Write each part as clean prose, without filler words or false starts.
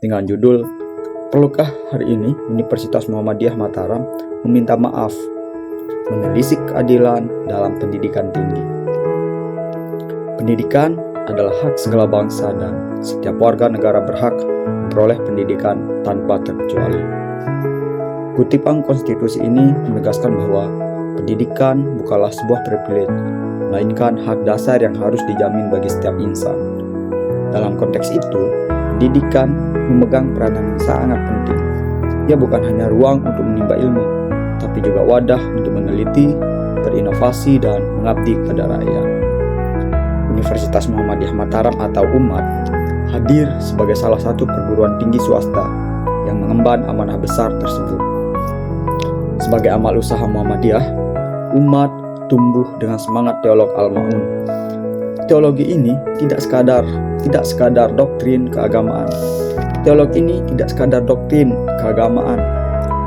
dengan judul "Perlukah hari ini Universitas Muhammadiyah Mataram meminta maaf, menelisik keadilan dalam pendidikan tinggi?" Pendidikan adalah hak segala bangsa dan setiap warga negara berhak memperoleh pendidikan tanpa terkecuali. Kutipan konstitusi ini menegaskan bahwa pendidikan bukanlah sebuah privilege, melainkan hak dasar yang harus dijamin bagi setiap insan. Dalam konteks itu, pendidikan memegang peranan yang sangat penting. Ia bukan hanya ruang untuk menimba ilmu, tapi juga wadah untuk meneliti, berinovasi, dan mengabdi kepada rakyat. Universitas Muhammadiyah Mataram atau UMMAT hadir sebagai salah satu perguruan tinggi swasta yang mengemban amanah besar tersebut. Sebagai amal usaha Muhammadiyah, UMMAT tumbuh dengan semangat teolog Al-Ma'un. Teologi ini tidak sekadar doktrin keagamaan. Teologi ini tidak sekadar doktrin keagamaan,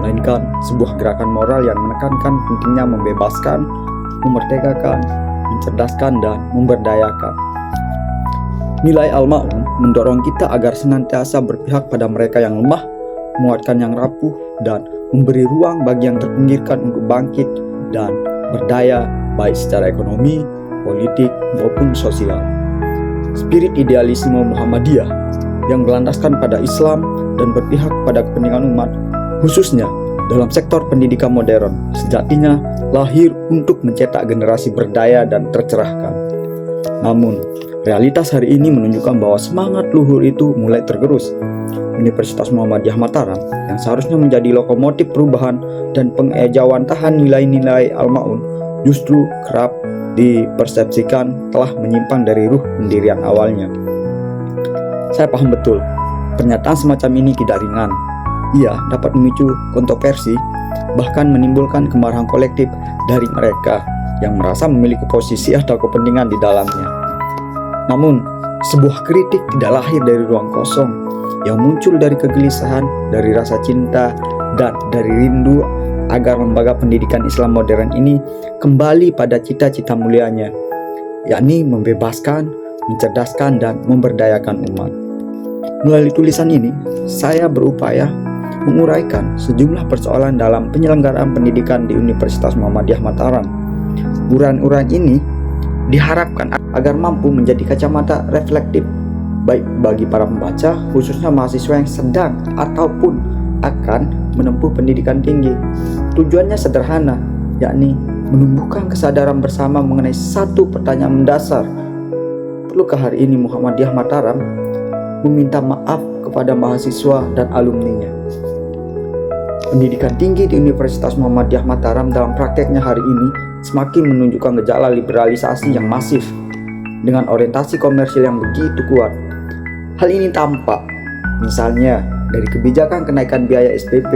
melainkan sebuah gerakan moral yang menekankan pentingnya membebaskan, memerdekakan, mencerdaskan, dan memberdayakan. Nilai Al-Ma'un mendorong kita agar senantiasa berpihak pada mereka yang lemah, menguatkan yang rapuh, dan memberi ruang bagi yang terpinggirkan untuk bangkit dan berdaya baik secara ekonomi, politik, maupun sosial. Spirit idealisme Muhammadiyah yang berlandaskan pada Islam dan berpihak pada kepentingan umat, khususnya dalam sektor pendidikan modern, sejatinya lahir untuk mencetak generasi berdaya dan tercerahkan. Namun, realitas hari ini menunjukkan bahwa semangat luhur itu mulai tergerus. Universitas Muhammadiyah Mataram yang seharusnya menjadi lokomotif perubahan dan pengejawantahan nilai-nilai Al-Ma'un justru kerap dipersepsikan telah menyimpang dari ruh pendirian awalnya. Saya paham betul, pernyataan semacam ini tidak ringan. Ia dapat memicu kontroversi, bahkan menimbulkan kemarahan kolektif dari mereka yang merasa memiliki posisi atau kepentingan di dalamnya. Namun, sebuah kritik tidak lahir dari ruang kosong, yang muncul dari kegelisahan, dari rasa cinta, dan dari rindu agar lembaga pendidikan Islam modern ini kembali pada cita-cita mulianya, yakni membebaskan, mencerdaskan, dan memberdayakan umat. Melalui tulisan ini, saya berupaya menguraikan sejumlah persoalan dalam penyelenggaraan pendidikan di Universitas Muhammadiyah Mataram. Uraian-uraian ini diharapkan agar mampu menjadi kacamata reflektif baik bagi para pembaca, khususnya mahasiswa yang sedang ataupun akan menempuh pendidikan tinggi. Tujuannya sederhana, yakni menumbuhkan kesadaran bersama mengenai satu pertanyaan mendasar. Perlukah hari ini Muhammadiyah Mataram meminta maaf kepada mahasiswa dan alumninya? Pendidikan tinggi di Universitas Muhammadiyah Mataram dalam prakteknya hari ini semakin menunjukkan gejala liberalisasi yang masif dengan orientasi komersil yang begitu kuat. Hal ini tampak misalnya dari kebijakan kenaikan biaya SPP.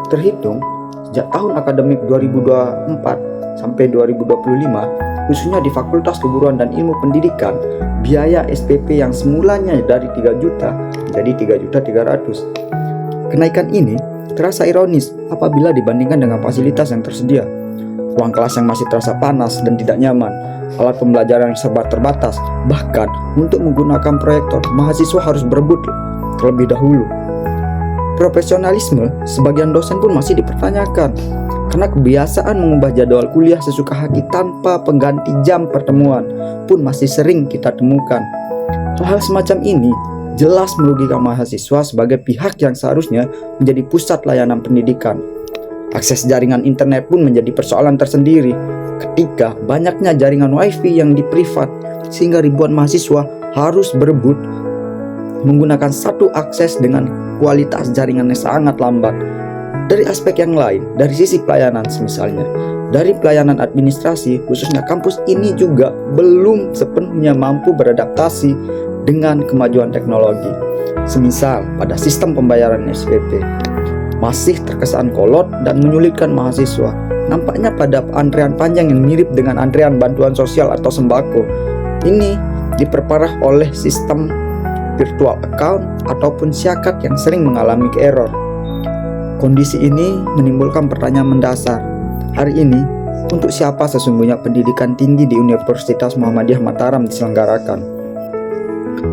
Terhitung sejak tahun akademik 2024 sampai 2025, khususnya di Fakultas Keguruan dan Ilmu Pendidikan, biaya SPP yang semulanya dari 3 juta menjadi 3.300.000. Kenaikan ini terasa ironis apabila dibandingkan dengan fasilitas yang tersedia. Ruang kelas yang masih terasa panas dan tidak nyaman, alat pembelajaran yang serba terbatas, bahkan untuk menggunakan proyektor, mahasiswa harus berebut terlebih dahulu. Profesionalisme sebagian dosen pun masih dipertanyakan, karena kebiasaan mengubah jadwal kuliah sesuka hati tanpa pengganti jam pertemuan pun masih sering kita temukan. Hal-hal semacam ini jelas merugikan mahasiswa sebagai pihak yang seharusnya menjadi pusat layanan pendidikan. Akses jaringan internet pun menjadi persoalan tersendiri ketika banyaknya jaringan wifi yang diprivat, sehingga ribuan mahasiswa harus berebut menggunakan satu akses dengan kualitas jaringan yang sangat lambat. Dari aspek yang lain, dari sisi pelayanan misalnya, dari pelayanan administrasi, khususnya kampus ini juga belum sepenuhnya mampu beradaptasi dengan kemajuan teknologi. Semisal pada sistem pembayaran SPP masih terkesan kolot dan menyulitkan mahasiswa. Nampaknya pada antrean panjang yang mirip dengan antrean bantuan sosial atau sembako. Ini diperparah oleh sistem virtual account ataupun syakat yang sering mengalami error. Kondisi ini menimbulkan pertanyaan mendasar. Hari ini, untuk siapa sesungguhnya pendidikan tinggi di Universitas Muhammadiyah Mataram diselenggarakan?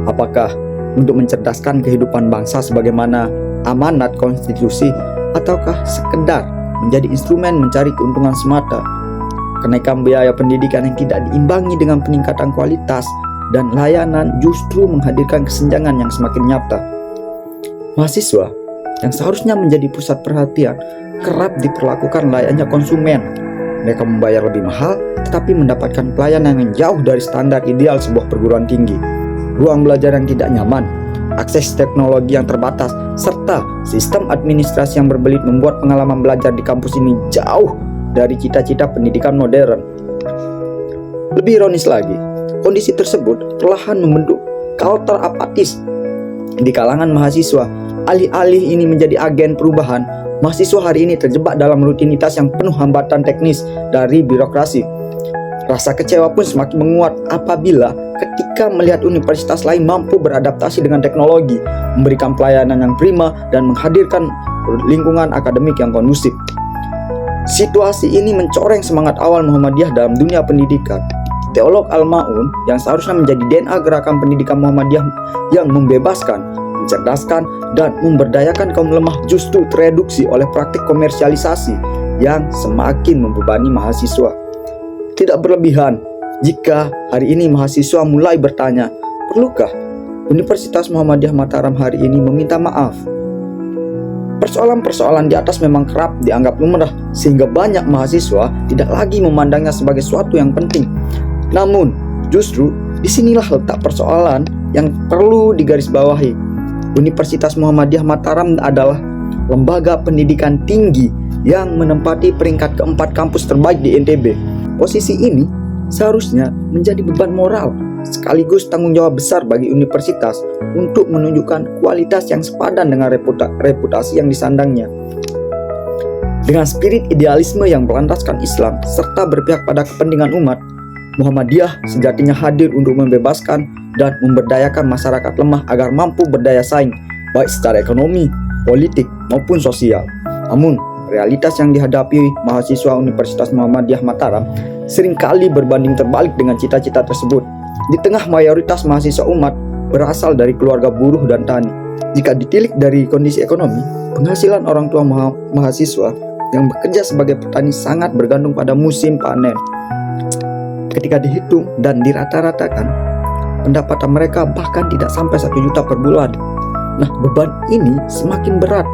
Apakah untuk mencerdaskan kehidupan bangsa sebagaimana amanat konstitusi, ataukah sekedar menjadi instrumen mencari keuntungan semata? Kenaikan biaya pendidikan yang tidak diimbangi dengan peningkatan kualitas dan layanan justru menghadirkan kesenjangan yang semakin nyata. Mahasiswa yang seharusnya menjadi pusat perhatian kerap diperlakukan layaknya konsumen. Mereka membayar lebih mahal tetapi mendapatkan pelayanan yang jauh dari standar ideal sebuah perguruan tinggi. Ruang belajar yang tidak nyaman, akses teknologi yang terbatas, serta sistem administrasi yang berbelit membuat pengalaman belajar di kampus ini jauh dari cita-cita pendidikan modern. Lebih ironis lagi, kondisi tersebut perlahan membentuk kultur apatis di kalangan mahasiswa. Alih-alih ini menjadi agen perubahan, mahasiswa hari ini terjebak dalam rutinitas yang penuh hambatan teknis dari birokrasi. Rasa kecewa pun semakin menguat apabila ketika melihat universitas lain mampu beradaptasi dengan teknologi, memberikan pelayanan yang prima, dan menghadirkan lingkungan akademik yang kondusif. Situasi ini mencoreng semangat awal Muhammadiyah dalam dunia pendidikan. Teolog Al-Ma'un yang seharusnya menjadi DNA gerakan pendidikan Muhammadiyah yang membebaskan, mencerdaskan, dan memberdayakan kaum lemah justru tereduksi oleh praktik komersialisasi yang semakin membebani mahasiswa. Tidak berlebihan jika hari ini mahasiswa mulai bertanya, perlukah Universitas Muhammadiyah Mataram hari ini meminta maaf? Persoalan-persoalan di atas memang kerap dianggap lumrah sehingga banyak mahasiswa tidak lagi memandangnya sebagai suatu yang penting. Namun, justru disinilah letak persoalan yang perlu digarisbawahi. Universitas Muhammadiyah Mataram adalah lembaga pendidikan tinggi yang menempati peringkat keempat kampus terbaik di NTB. Posisi ini seharusnya menjadi beban moral sekaligus tanggung jawab besar bagi universitas untuk menunjukkan kualitas yang sepadan dengan reputasi yang disandangnya. Dengan spirit idealisme yang berlandaskan Islam serta berpihak pada kepentingan umat, Muhammadiyah sejatinya hadir untuk membebaskan dan memberdayakan masyarakat lemah agar mampu berdaya saing baik secara ekonomi, politik, maupun sosial. Namun, realitas yang dihadapi mahasiswa Universitas Muhammadiyah Mataram seringkali berbanding terbalik dengan cita-cita tersebut. Di tengah mayoritas mahasiswa umat berasal dari keluarga buruh dan tani. Jika ditilik dari kondisi ekonomi, penghasilan orang tua mahasiswa yang bekerja sebagai petani sangat bergantung pada musim panen. Ketika dihitung dan dirata-ratakan, pendapatan mereka bahkan tidak sampai 1 juta per bulan. Nah, beban ini semakin berat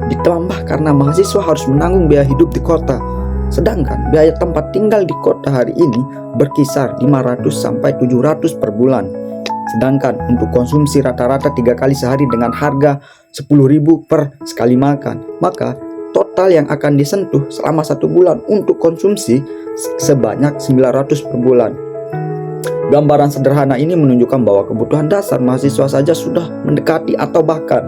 ditambah karena mahasiswa harus menanggung biaya hidup di kota. Sedangkan biaya tempat tinggal di kota hari ini berkisar 500 sampai 700 per bulan. Sedangkan untuk konsumsi rata-rata 3 kali sehari dengan harga 10.000 per sekali makan, maka total yang akan disentuh selama 1 bulan untuk konsumsi sebanyak 900 per bulan. Gambaran sederhana ini menunjukkan bahwa kebutuhan dasar mahasiswa saja sudah mendekati atau bahkan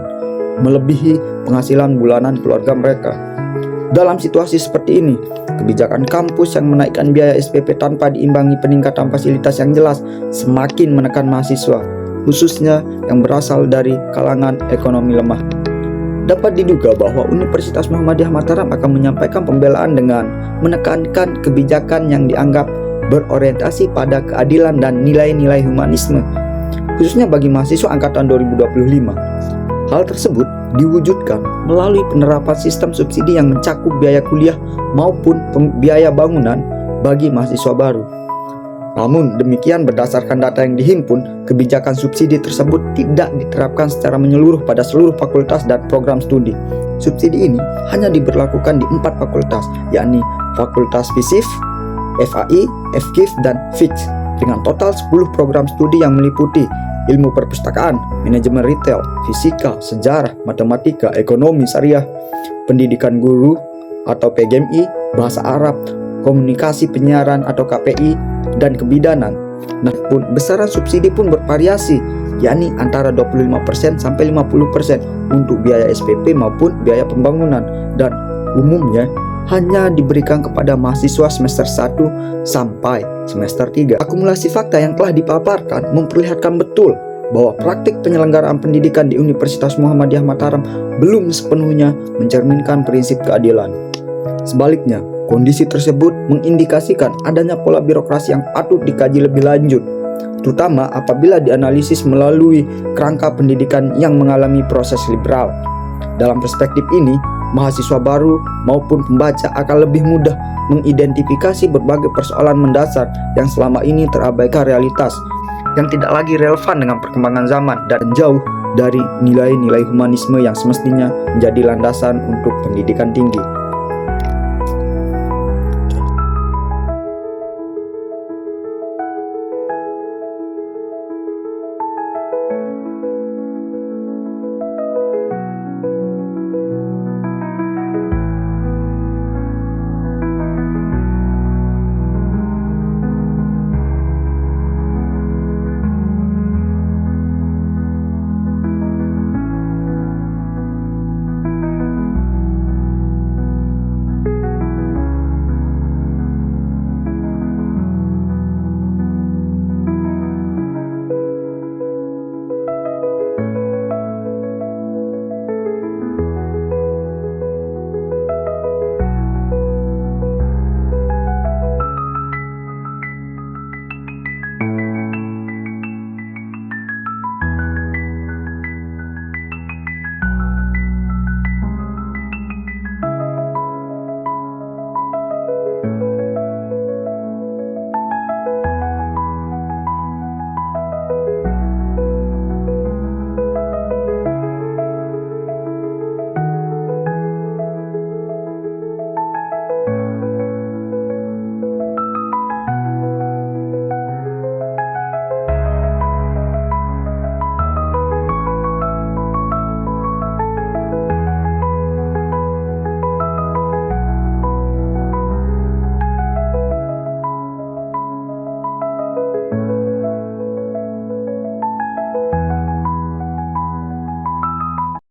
melebihi penghasilan bulanan keluarga mereka. Dalam situasi seperti ini, kebijakan kampus yang menaikkan biaya SPP tanpa diimbangi peningkatan fasilitas yang jelas semakin menekan mahasiswa, khususnya yang berasal dari kalangan ekonomi lemah. Dapat diduga bahwa Universitas Muhammadiyah Mataram akan menyampaikan pembelaan dengan menekankan kebijakan yang dianggap berorientasi pada keadilan dan nilai-nilai humanisme, khususnya bagi mahasiswa angkatan 2025. Hal tersebut diwujudkan melalui penerapan sistem subsidi yang mencakup biaya kuliah maupun biaya bangunan bagi mahasiswa baru. Namun demikian, berdasarkan data yang dihimpun, kebijakan subsidi tersebut tidak diterapkan secara menyeluruh pada seluruh fakultas dan program studi. Subsidi ini hanya diberlakukan di 4 fakultas, yakni Fakultas FISIF, FAI, FKIF, dan FIX, dengan total 10 program studi yang meliputi ilmu perpustakaan, manajemen retail, fisika, sejarah, matematika, ekonomi syariah, pendidikan guru atau PGMI, bahasa Arab, komunikasi penyiaran atau KPI, dan kebidanan. Nah, besaran subsidi pun bervariasi, yakni antara 25% sampai 50% untuk biaya SPP maupun biaya pembangunan, dan umumnya hanya diberikan kepada mahasiswa semester 1 sampai semester 3. Akumulasi fakta yang telah dipaparkan memperlihatkan betul bahwa praktik penyelenggaraan pendidikan di Universitas Muhammadiyah Mataram belum sepenuhnya mencerminkan prinsip keadilan. Sebaliknya, kondisi tersebut mengindikasikan adanya pola birokrasi yang patut dikaji lebih lanjut. terutama apabila dianalisis melalui kerangka pendidikan yang mengalami proses liberal. Dalam perspektif ini, mahasiswa baru maupun pembaca akan lebih mudah mengidentifikasi berbagai persoalan mendasar yang selama ini terabaikan realitas, yang tidak lagi relevan dengan perkembangan zaman dan jauh dari nilai-nilai humanisme yang semestinya menjadi landasan untuk pendidikan tinggi.